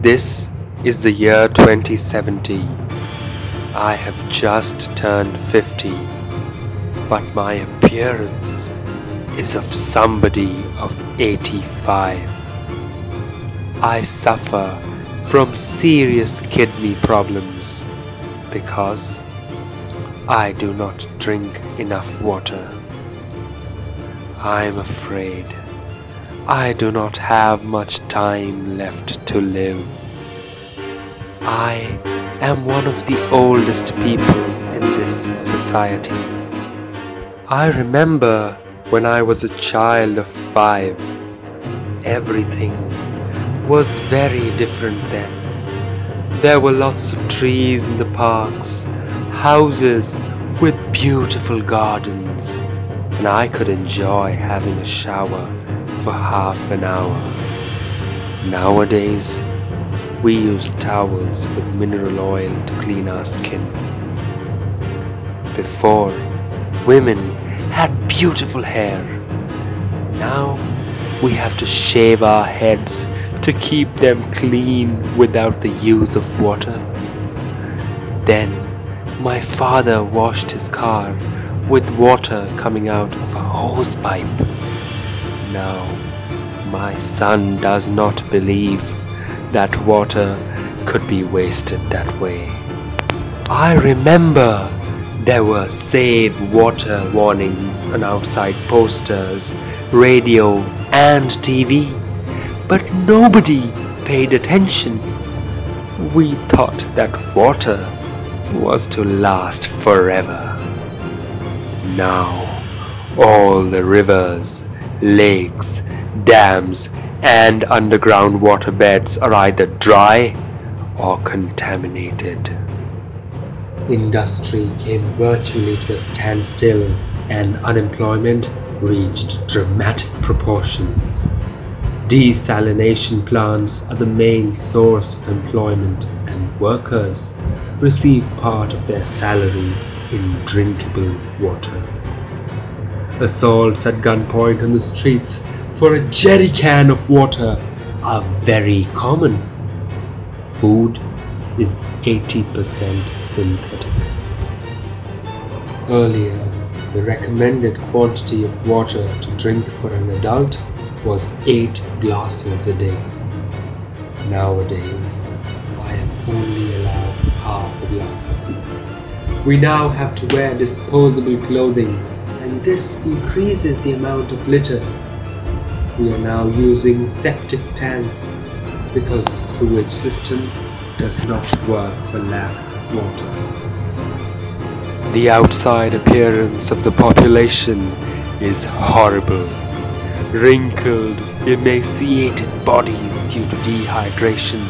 This is the year 2070. I have just turned 50, but my appearance is of somebody of 85. I suffer from serious kidney problems because I do not drink enough water. I'm afraid I do not have much time left to live. I am one of the oldest people in this society. I remember when I was a child of 5, everything was very different then. There were lots of trees in the parks, houses with beautiful gardens, and I could enjoy having a shower for half an hour. Nowadays, we use towels with mineral oil to clean our skin. Before, women had beautiful hair. Now, we have to shave our heads to keep them clean without the use of water. Then, my father washed his car with water coming out of a hose pipe. Now, my son does not believe that water could be wasted that way. I remember there were save water warnings on outside posters, radio and TV, but nobody paid attention. We thought that water was to last forever. Now, all the rivers, lakes, dams and underground waterbeds are either dry or contaminated. Industry came virtually to a standstill and unemployment reached dramatic proportions. Desalination plants are the main source of employment, and workers receive part of their salary in drinkable water. Assaults at gunpoint on the streets for a jerry can of water are very common. Food is 80% synthetic. Earlier, the recommended quantity of water to drink for an adult was 8 glasses a day. Nowadays, I am only allowed half a glass. We now have to wear disposable clothing, and this increases the amount of litter. We are now using septic tanks because the sewage system does not work for lack of water. The outside appearance of the population is horrible. Wrinkled, emaciated bodies due to dehydration,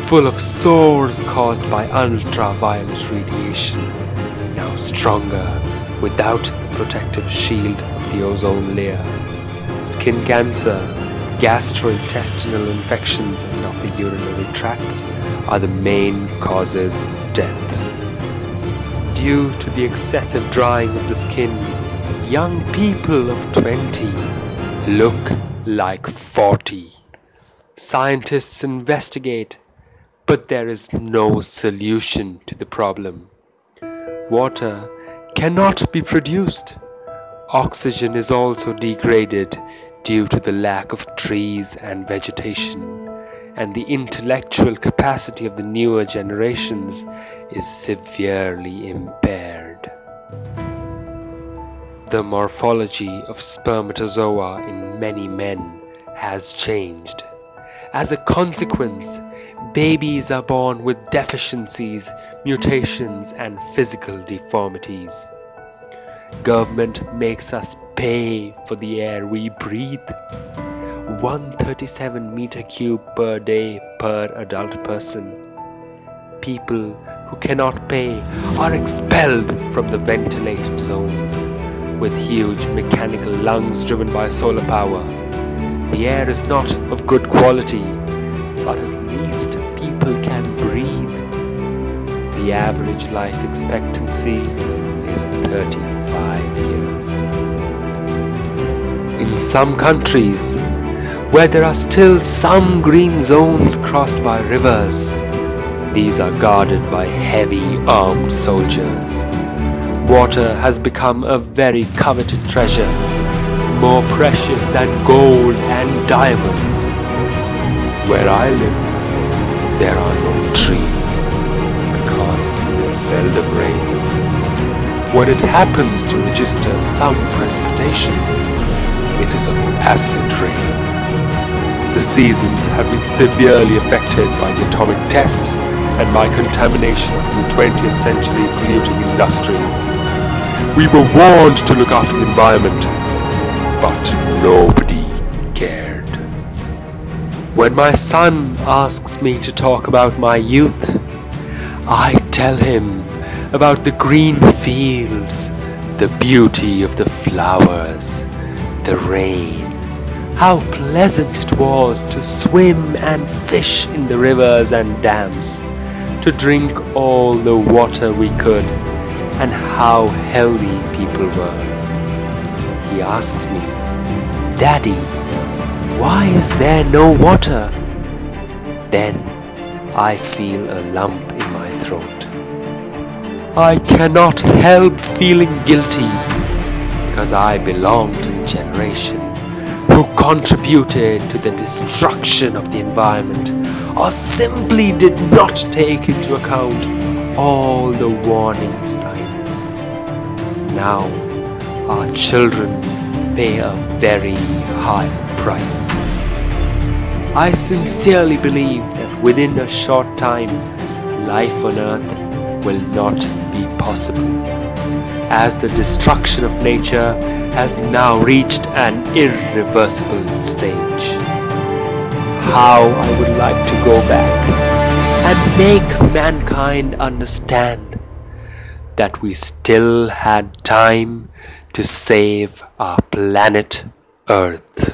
full of sores caused by ultraviolet radiation, now stronger without the protective shield of the ozone layer. Skin cancer, gastrointestinal infections and of the urinary tracts are the main causes of death. Due to the excessive drying of the skin, young people of 20 look like 40. Scientists investigate, but there is no solution to the problem. Water cannot be produced. Oxygen is also degraded due to the lack of trees and vegetation, and the intellectual capacity of the newer generations is severely impaired. The morphology of spermatozoa in many men has changed. As a consequence, babies are born with deficiencies, mutations, and physical deformities. Government makes us pay for the air we breathe. 137 meter cube per day per adult person. People who cannot pay are expelled from the ventilated zones with huge mechanical lungs driven by solar power. The air is not of good quality, but at least people can breathe. The average life expectancy is 35 years. In some countries, where there are still some green zones crossed by rivers. These are guarded by heavy armed soldiers. Water has become a very coveted treasure, more precious than gold and diamonds. Where I live, there are no trees, because it seldom rains. When it happens to register some precipitation, it is of acid rain. The seasons have been severely affected by the atomic tests and by contamination from the 20th century polluting industries. We were warned to look after the environment, but nobody cared. When my son asks me to talk about my youth, I tell him about the green fields, the beauty of the flowers, the rain, how pleasant it was to swim and fish in the rivers and dams, to drink all the water we could, and how healthy people were. He asks me, "Daddy, why is there no water?" Then I feel a lump in my throat. I cannot help feeling guilty, because I belong to the generation who contributed to the destruction of the environment, or simply did not take into account all the warning signs. Now our children pay a very high price. I sincerely believe that within a short time, life on Earth will not be possible, as the destruction of nature has now reached an irreversible stage. How I would like to go back and make mankind understand that we still had time to save our planet Earth.